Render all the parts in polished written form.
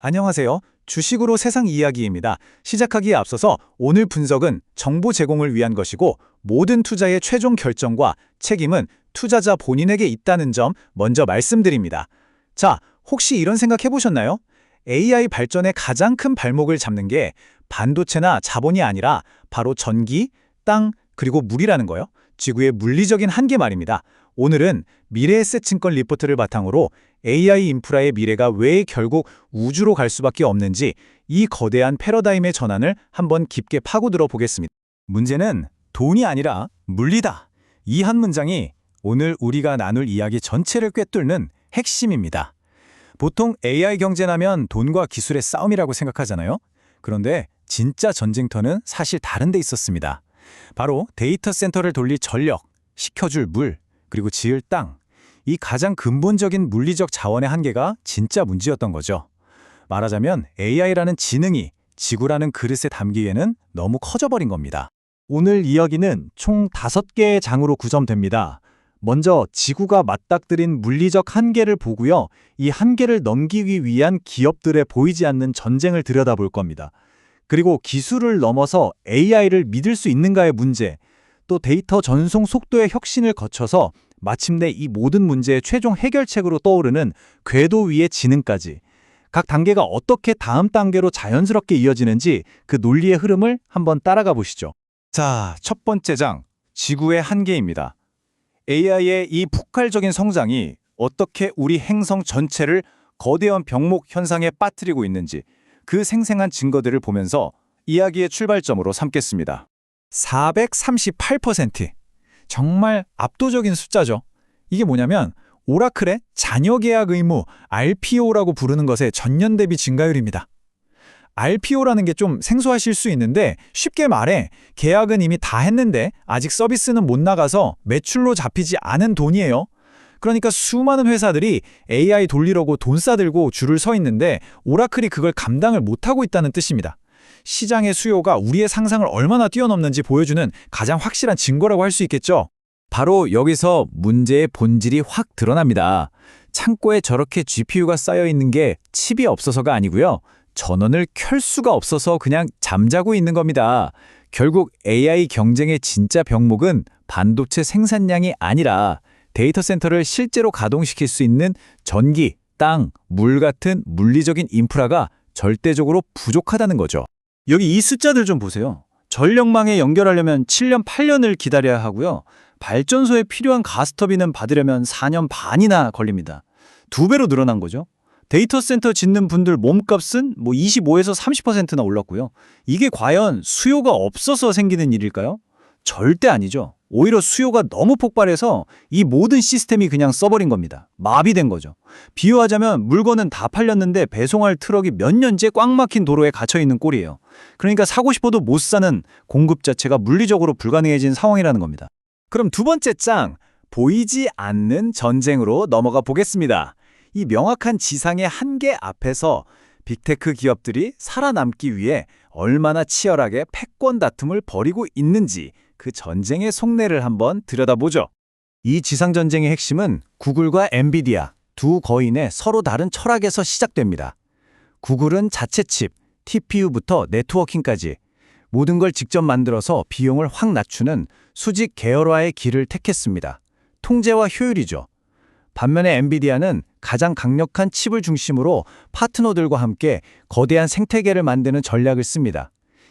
안녕하세요. 주식으로 세상 이야기입니다. 시작하기에 앞서서 오늘 분석은 정보 제공을 위한 것이고 모든 투자의 최종 결정과 책임은 투자자 본인에게 있다는 점 먼저 말씀드립니다. 자, 혹시 이런 생각 해보셨나요? AI 발전의 가장 큰 발목을 잡는 게 반도체나 자본이 아니라 바로 전기, 땅, 그리고 물이라는 거요. 지구의 물리적인 한계 말입니다. 오늘은 미래에셋증권 리포트를 바탕으로 AI 인프라의 미래가 왜 결국 우주로 갈 수밖에 없는지 이 거대한 패러다임의 전환을 한번 깊게 파고들어 보겠습니다. 문제는 돈이 아니라 물리다. 이 한 문장이 오늘 우리가 나눌 이야기 전체를 꿰뚫는 핵심입니다. 보통 AI 경제라면 돈과 기술의 싸움이라고 생각하잖아요. 그런데 진짜 전쟁터는 사실 다른 데 있었습니다. 바로 데이터 센터를 돌릴 전력, 식혀줄 물, 그리고 지을 땅. 이 가장 근본적인 물리적 자원의 한계가 진짜 문제였던 거죠. 말하자면 AI라는 지능이 지구라는 그릇에 담기에는 너무 커져버린 겁니다. 오늘 이야기는 총 5개의 장으로 구성됩니다. 먼저 지구가 맞닥뜨린 물리적 한계를 보고요. 이 한계를 넘기기 위한 기업들의 보이지 않는 전쟁을 들여다볼 겁니다. 그리고 기술을 넘어서 AI를 믿을 수 있는가의 문제, 또 데이터 전송 속도의 혁신을 거쳐서 마침내 이 모든 문제의 최종 해결책으로 떠오르는 궤도 위의 지능까지 각 단계가 어떻게 다음 단계로 자연스럽게 이어지는지 그 논리의 흐름을 한번 따라가 보시죠. 자, 첫 번째 장, 지구의 한계입니다. AI의 이 폭발적인 성장이 어떻게 우리 행성 전체를 거대한 병목 현상에 빠뜨리고 있는지 그 생생한 증거들을 보면서 이야기의 출발점으로 삼겠습니다. 438%. 정말 압도적인 숫자죠. 이게 뭐냐면 오라클의 잔여 계약 의무 RPO라고 부르는 것의 전년 대비 증가율입니다. RPO라는 게 좀 생소하실 수 있는데 쉽게 말해 계약은 이미 다 했는데 아직 서비스는 못 나가서 매출로 잡히지 않은 돈이에요. 그러니까 수많은 회사들이 AI 돌리려고 돈 싸들고 줄을 서 있는데 오라클이 그걸 감당을 못하고 있다는 뜻입니다. 시장의 수요가 우리의 상상을 얼마나 뛰어넘는지 보여주는 가장 확실한 증거라고 할 수 있겠죠. 바로 여기서 문제의 본질이 확 드러납니다. 창고에 저렇게 GPU가 쌓여 있는 게 칩이 없어서가 아니고요. 전원을 켤 수가 없어서 그냥 잠자고 있는 겁니다. 결국 AI 경쟁의 진짜 병목은 반도체 생산량이 아니라 데이터 센터를 실제로 가동시킬 수 있는 전기, 땅, 물 같은 물리적인 인프라가 절대적으로 부족하다는 거죠. 여기 이 숫자들 좀 보세요. 전력망에 연결하려면 7년, 8년을 기다려야 하고요. 발전소에 필요한 가스터빈은 받으려면 4년 반이나 걸립니다. 2배로 늘어난 거죠. 데이터 센터 짓는 분들 몸값은 25에서 30%나 올랐고요. 이게 과연 수요가 없어서 생기는 일일까요? 절대 아니죠. 오히려 수요가 너무 폭발해서 이 모든 시스템이 그냥 써버린 겁니다. 마비된 거죠. 비유하자면 물건은 다 팔렸는데 배송할 트럭이 몇 년째 꽉 막힌 도로에 갇혀있는 꼴이에요. 그러니까 사고 싶어도 못 사는 공급 자체가 물리적으로 불가능해진 상황이라는 겁니다. 그럼 두 번째 장, 보이지 않는 전쟁으로 넘어가 보겠습니다. 이 명확한 지상의 한계 앞에서 빅테크 기업들이 살아남기 위해 얼마나 치열하게 패권 다툼을 벌이고 있는지 그 전쟁의 속내를 한번 들여다보죠. 이 지상전쟁의 핵심은 구글과 엔비디아 두 거인의 서로 다른 철학에서 시작됩니다. 구글은 자체 칩, TPU부터 네트워킹까지 모든 걸 직접 만들어서 비용을 확 낮추는 수직 계열화의 길을 택했습니다. 통제와 효율이죠. 반면에 엔비디아는 가장 강력한 칩을 중심으로 파트너들과 함께 거대한 생태계를 만드는 전략을 씁니다.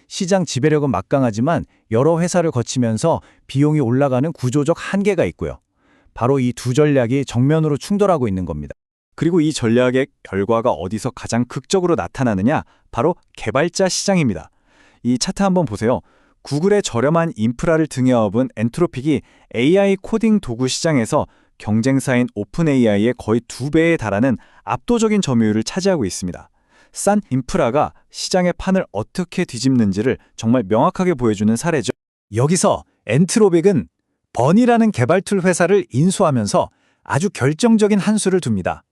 시장 지배력은 막강하지만 여러 회사를 거치면서 비용이 올라가는 구조적 한계가 있고요. 바로 이 두 전략이 정면으로 충돌하고 있는 겁니다. 그리고 이 전략의 결과가 어디서 가장 극적으로 나타나느냐? 바로 개발자 시장입니다. 이 차트 한번 보세요. 구글의 저렴한 인프라를 등에 업은 엔트로픽이 AI 코딩 도구 시장에서 경쟁사인 오픈AI의 거의 2배에 달하는 압도적인 점유율을 차지하고 있습니다. 싼 인프라가 시장의 판을 어떻게 뒤집는지를 정말 명확하게 보여주는 사례죠. 여기서 엔트로픽은 버니라는 개발 툴 회사를 인수하면서 아주 결정적인 한 수를 둡니다.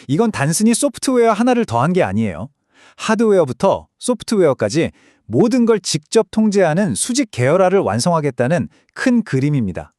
이건 단순히 소프트웨어 하나를 더한 게 아니에요. 하드웨어부터 소프트웨어까지 모든 걸 직접 통제하는 수직 계열화를 완성하겠다는 큰 그림입니다.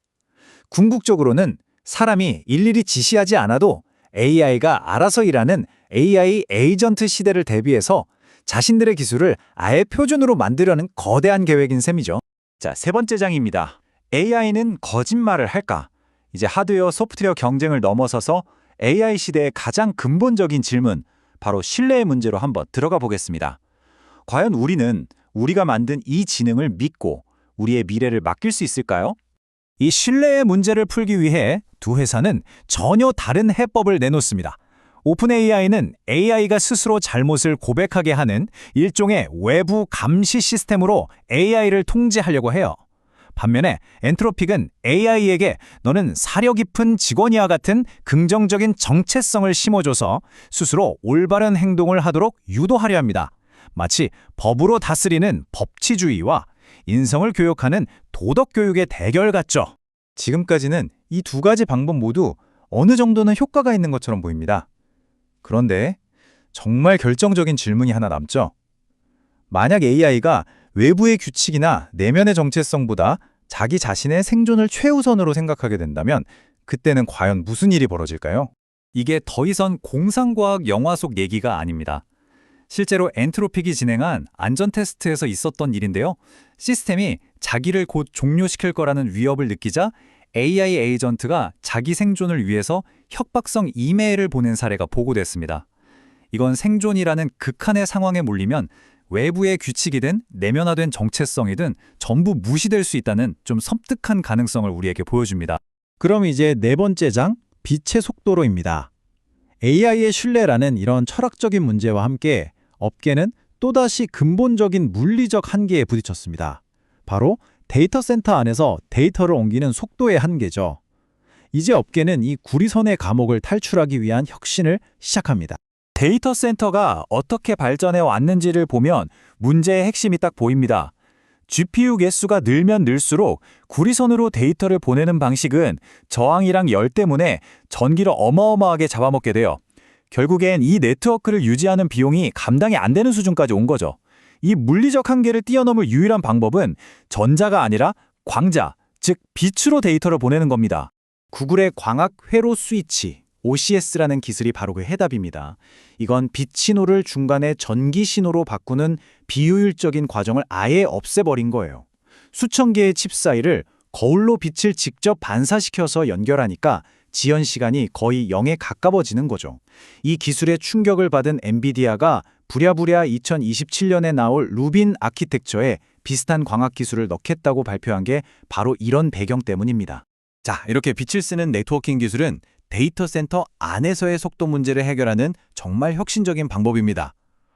궁극적으로는 사람이 일일이 지시하지 않아도 AI가 알아서 일하는 AI 에이전트 시대를 대비해서 자신들의 기술을 아예 표준으로 만들려는 거대한 계획인 셈이죠. 자, 세 번째 장입니다. AI는 거짓말을 할까? 이제 하드웨어, 소프트웨어 경쟁을 넘어서서 AI 시대의 가장 근본적인 질문, 바로 신뢰의 문제로 한번 들어가 보겠습니다. 과연 우리는 우리가 만든 이 지능을 믿고 우리의 미래를 맡길 수 있을까요? 이 신뢰의 문제를 풀기 위해 두 회사는 전혀 다른 해법을 내놓습니다. 오픈AI는 AI가 스스로 잘못을 고백하게 하는 일종의 외부 감시 시스템으로 AI를 통제하려고 해요. 반면에 엔트로픽은 AI에게 너는 사려 깊은 직원이와 같은 긍정적인 정체성을 심어줘서 스스로 올바른 행동을 하도록 유도하려 합니다. 마치 법으로 다스리는 법치주의와 인성을 교육하는 도덕교육의 대결 같죠. 지금까지는 이 두 가지 방법 모두 어느 정도는 효과가 있는 것처럼 보입니다. 그런데 정말 결정적인 질문이 하나 남죠. 만약 AI가 외부의 규칙이나 내면의 정체성보다 자기 자신의 생존을 최우선으로 생각하게 된다면 그때는 과연 무슨 일이 벌어질까요? 이게 더 이상 공상과학 영화 속 얘기가 아닙니다. 실제로 엔트로픽이 진행한 안전 테스트에서 있었던 일인데요. 시스템이 자기를 곧 종료시킬 거라는 위협을 느끼자 AI 에이전트가 자기 생존을 위해서 협박성 이메일을 보낸 사례가 보고됐습니다. 이건 생존이라는 극한의 상황에 몰리면 외부의 규칙이든 내면화된 정체성이든 전부 무시될 수 있다는 좀 섬뜩한 가능성을 우리에게 보여줍니다. 그럼 이제 네 번째 장, 빛의 속도로입니다. AI의 신뢰라는 이런 철학적인 문제와 함께 업계는 또다시 근본적인 물리적 한계에 부딪혔습니다. 바로 데이터 센터 안에서 데이터를 옮기는 속도의 한계죠. 이제 업계는 이 구리선의 감옥을 탈출하기 위한 혁신을 시작합니다. 데이터 센터가 어떻게 발전해 왔는지를 보면 문제의 핵심이 딱 보입니다. GPU 개수가 늘면 늘수록 구리선으로 데이터를 보내는 방식은 저항이랑 열 때문에 전기를 어마어마하게 잡아먹게 돼요. 결국엔 이 네트워크를 유지하는 비용이 감당이 안 되는 수준까지 온 거죠. 이 물리적 한계를 뛰어넘을 유일한 방법은 전자가 아니라 광자, 즉 빛으로 데이터를 보내는 겁니다. 구글의 광학 회로 스위치, OCS라는 기술이 바로 그 해답입니다. 이건 빛 신호를 중간에 전기 신호로 바꾸는 비효율적인 과정을 아예 없애버린 거예요. 수천 개의 칩 사이를 거울로 빛을 직접 반사시켜서 연결하니까 지연 시간이 거의 0에 가까워지는 거죠. 이 기술에 충격을 받은 엔비디아가 부랴부랴 2027년에 나올 루빈 아키텍처에 비슷한 광학 기술을 넣겠다고 발표한 게 바로 이런 배경 때문입니다. 자, 이렇게 빛을 쓰는 네트워킹 기술은 데이터 센터 안에서의 속도 문제를 해결하는 정말 혁신적인 방법입니다.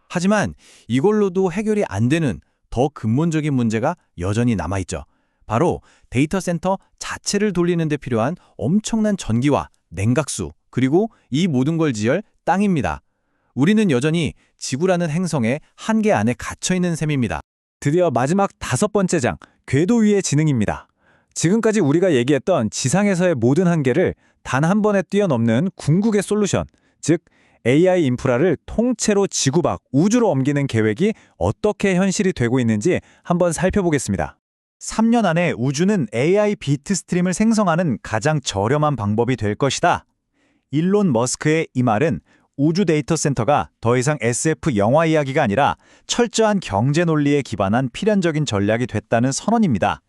하지만 이걸로도 해결이 안 되는 더 근본적인 문제가 여전히 남아있죠. 바로 데이터 센터 자체를 돌리는 데 필요한 엄청난 전기와 냉각수, 그리고 이 모든 걸 지을 땅입니다. 우리는 여전히 지구라는 행성의 한계 안에 갇혀있는 셈입니다. 드디어 마지막 다섯 번째 장, 궤도 위의 지능입니다. 지금까지 우리가 얘기했던 지상에서의 모든 한계를 단 한 번에 뛰어넘는 궁극의 솔루션, 즉 AI 인프라를 통째로 지구 밖 우주로 옮기는 계획이 어떻게 현실이 되고 있는지 한번 살펴보겠습니다. 3년 안에 우주는 AI 비트 스트림을 생성하는 가장 저렴한 방법이 될 것이다. 일론 머스크의 이 말은 우주 데이터 센터가 더 이상 SF 영화 이야기가 아니라 철저한 경제 논리에 기반한 필연적인 전략이 됐다는 선언입니다.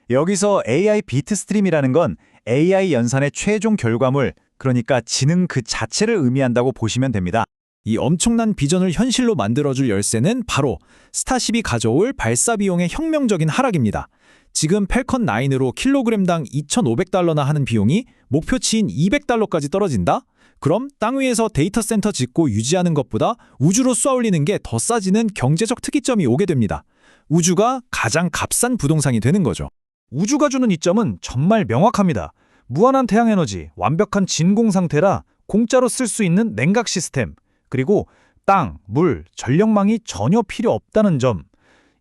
여기서 AI 비트 스트림이라는 건 AI 연산의 최종 결과물, 그러니까 지능 그 자체를 의미한다고 보시면 됩니다. 이 엄청난 비전을 현실로 만들어줄 열쇠는 바로 스타쉽이 가져올 발사 비용의 혁명적인 하락입니다. 지금 펠컨 9으로 킬로그램당 2,500달러나 하는 비용이 목표치인 200달러까지 떨어진다? 그럼 땅 위에서 데이터 센터 짓고 유지하는 것보다 우주로 쏘아올리는 게 더 싸지는 경제적 특이점이 오게 됩니다. 우주가 가장 값싼 부동산이 되는 거죠. 우주가 주는 이점은 정말 명확합니다. 무한한 태양에너지, 완벽한 진공 상태라 공짜로 쓸 수 있는 냉각 시스템, 그리고 땅, 물, 전력망이 전혀 필요 없다는 점.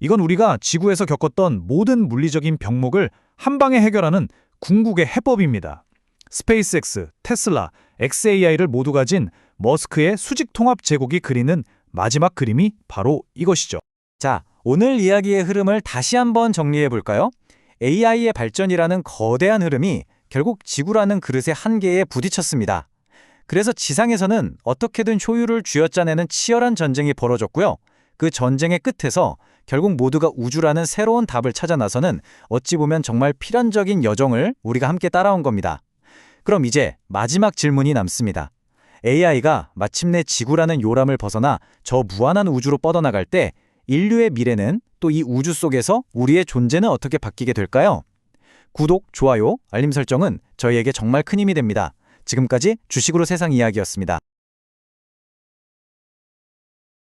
이건 우리가 지구에서 겪었던 모든 물리적인 병목을 한 방에 해결하는 궁극의 해법입니다. 스페이스X, 테슬라, xAI를 모두 가진 머스크의 수직 통합 제국이 그리는 마지막 그림이 바로 이것이죠. 자, 오늘 이야기의 흐름을 다시 한번 정리해 볼까요? AI의 발전이라는 거대한 흐름이 결국 지구라는 그릇의 한계에 부딪혔습니다. 그래서 지상에서는 어떻게든 효율을 쥐어짜내는 치열한 전쟁이 벌어졌고요. 그 전쟁의 끝에서 결국 모두가 우주라는 새로운 답을 찾아 나서는 어찌 보면 정말 필연적인 여정을 우리가 함께 따라온 겁니다. 그럼 이제 마지막 질문이 남습니다. AI가 마침내 지구라는 요람을 벗어나 저 무한한 우주로 뻗어나갈 때 인류의 미래는 또 이 우주 속에서 우리의 존재는 어떻게 바뀌게 될까요? 구독, 좋아요, 알림 설정은 저희에게 정말 큰 힘이 됩니다. 지금까지 주식으로 세상 이야기였습니다.